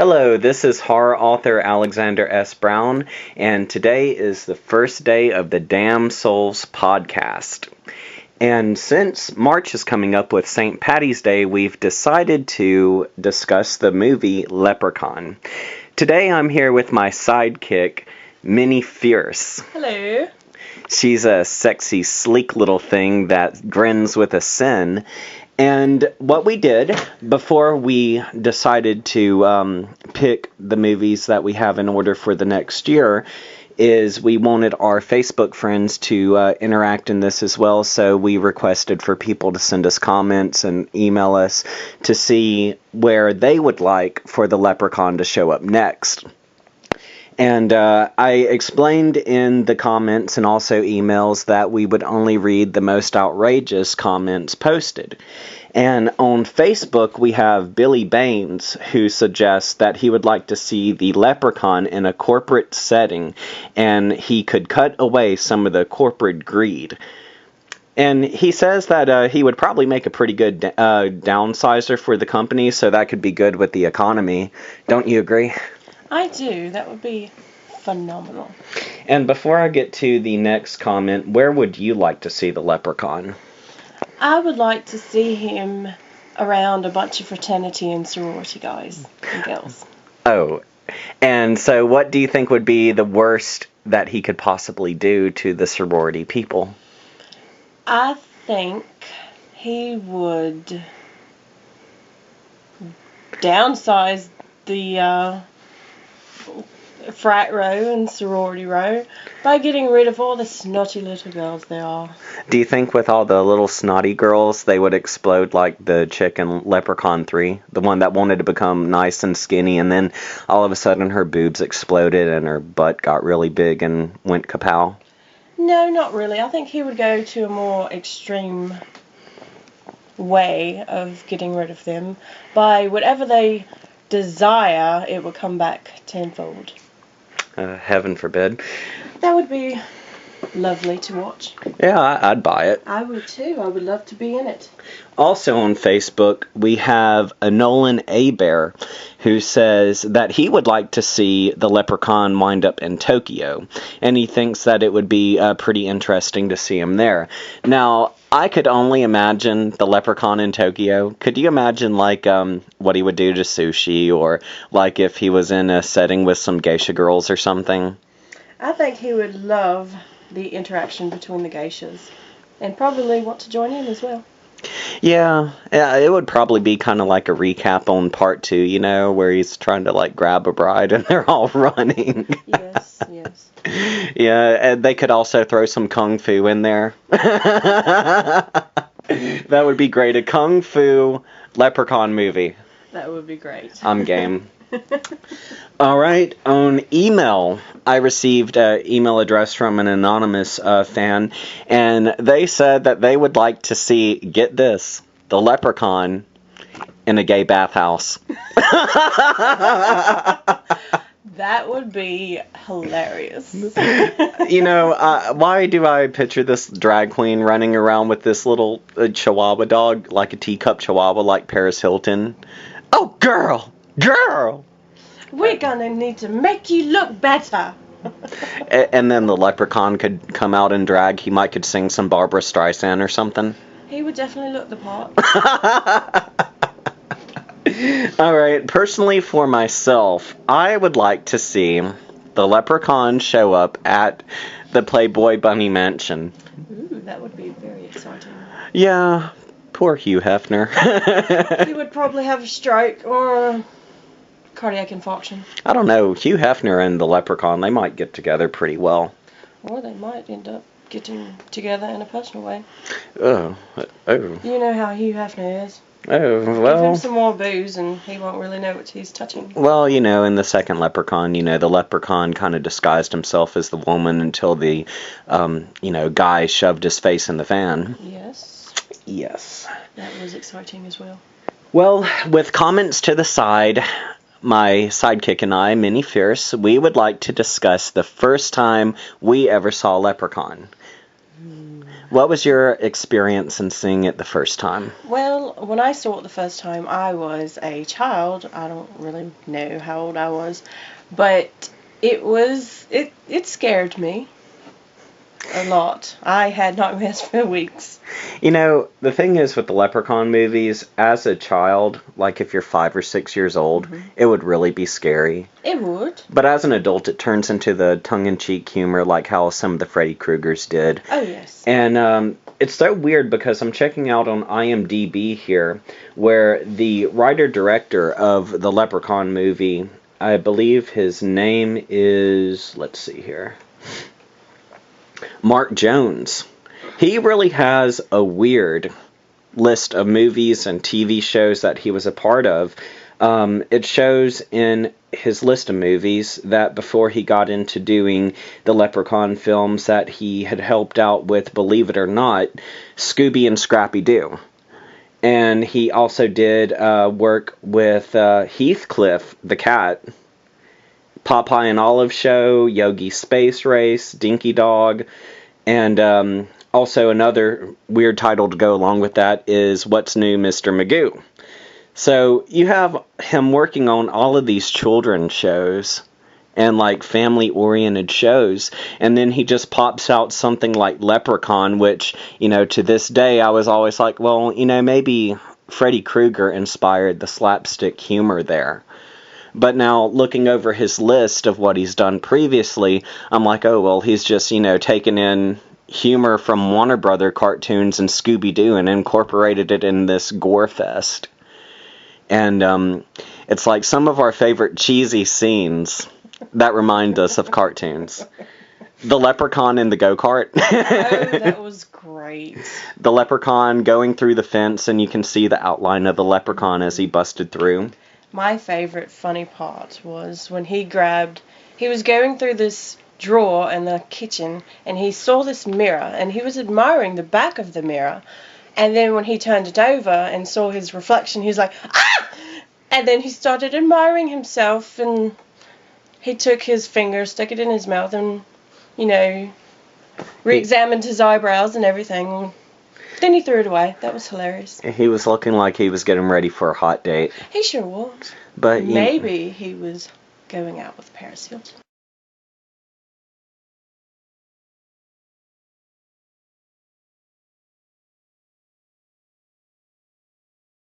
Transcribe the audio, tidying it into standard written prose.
Hello, this is horror author Alexander S. Brown, and today is the first day of the Damn Souls podcast. And since March is coming up with St. Patty's Day, we've decided to discuss the movie Leprechaun. Today I'm here with my sidekick, Minnie Fierce. Hello. She's a sexy, sleek little thing that grins with a sin. And what we did before we decided to pick the movies that we have in order for the next year is we wanted our Facebook friends to interact in this as well. So we requested for people to send us comments and email us to see where they would like for the Leprechaun to show up next. And I explained in the comments and also emails that we would only read the most outrageous comments posted. And on Facebook, we have Billy Baines, who suggests that he would like to see the Leprechaun in a corporate setting, and he could cut away some of the corporate greed. And he says that he would probably make a pretty good downsizer for the company, so that could be good with the economy. Don't you agree? I do. That would be phenomenal. And before I get to the next comment, where would you like to see the Leprechaun? I would like to see him around a bunch of fraternity and sorority guys and girls. Oh, and so what do you think would be the worst that he could possibly do to the sorority people? I think he would downsize the frat row and sorority row by getting rid of all the snotty little girls there are. Do you think with all the little snotty girls, they would explode like the chick in Leprechaun 3? The one that wanted to become nice and skinny, and then all of a sudden her boobs exploded and her butt got really big and went kapow? No, not really. I think he would go to a more extreme way of getting rid of them. By whatever they desire, it will come back tenfold. Heaven forbid. That would be lovely to watch. Yeah, I'd buy it. I would too. I would love to be in it. Also on Facebook, we have a Nolan Bear who says that he would like to see the Leprechaun wind up in Tokyo, and he thinks that it would be pretty interesting to see him there. Now, I could only imagine the Leprechaun in Tokyo. Could you imagine, like, what he would do to sushi, or, like, if he was in a setting with some geisha girls or something? I think he would love the interaction between the geishas, and probably want to join in as well. Yeah, it would probably be kind of like a recap on part 2, you know, where he's trying to, like, grab a bride and they're all running. Yes. Yeah, and they could also throw some kung fu in there. That would be great. A kung fu Leprechaun movie. That would be great. I'm game. All right, on email, I received an email address from an anonymous fan, and they said that they would like to see, get this, the Leprechaun in a gay bathhouse. That would be hilarious. You know, why do I picture this drag queen running around with this little chihuahua dog, like a teacup chihuahua, like Paris Hilton? Oh, girl! We're gonna need to make you look better. And then the Leprechaun could come out in drag. He might could sing some Barbara Streisand or something. He would definitely look the part. All right, personally for myself, I would like to see the Leprechaun show up at the Playboy Bunny Mansion. Ooh, that would be very exciting. Yeah, poor Hugh Hefner. He would probably have a stroke or a cardiac infarction. I don't know, Hugh Hefner and the Leprechaun, they might get together pretty well. Or they might end up getting together in a personal way. Oh. You know how Hugh Hefner is. Oh, well. Give him some more booze and he won't really know what he's touching. Well, you know, in the second Leprechaun, you know, the Leprechaun kind of disguised himself as the woman until the, guy shoved his face in the fan. Yes. That was exciting as well. Well, with comments to the side, my sidekick and I, Minnie Fierce, we would like to discuss the first time we ever saw Leprechaun. What was your experience in seeing it the first time? Well, when I saw it the first time, I was a child. I don't really know how old I was, but it scared me a lot. I had nightmares for weeks. You know, the thing is with the Leprechaun movies, as a child, like if you're 5 or 6 years old, it would really be scary. It would. But as an adult, it turns into the tongue-in-cheek humor like how some of the Freddy Kruegers did. Oh, yes. And it's so weird because I'm checking out on IMDb here where the writer-director of the Leprechaun movie, I believe his name is, let's see here, Mark Jones. He really has a weird list of movies and TV shows that he was a part of. It shows in his list of movies that before he got into doing the Leprechaun films that he had helped out with, believe it or not, Scooby and Scrappy-Doo. And he also did work with Heathcliff the cat, Popeye and Olive Show, Yogi Space Race, Dinky Dog, and also another weird title to go along with that is What's New, Mr. Magoo. So you have him working on all of these children's shows and like family-oriented shows, and then he just pops out something like Leprechaun, which, you know, to this day I was always like, well, you know, maybe Freddy Krueger inspired the slapstick humor there. But now, looking over his list of what he's done previously, I'm like, oh, well, he's just, you know, taken in humor from Warner Brother cartoons and Scooby-Doo and incorporated it in this gore fest. And it's like some of our favorite cheesy scenes that remind us of cartoons. The Leprechaun in the go-kart. Oh, that was great. The Leprechaun going through the fence, and you can see the outline of the Leprechaun as he busted through. My favorite funny part was when he was going through this drawer in the kitchen, and he saw this mirror, and he was admiring the back of the mirror. And then when he turned it over and saw his reflection, he was like, ah! And then he started admiring himself, and he took his finger, stuck it in his mouth, and, you know, re-examined his eyebrows and everything. Then he threw it away. That was hilarious. He was looking like he was getting ready for a hot date. He sure was. But maybe he was going out with Paris Hilton.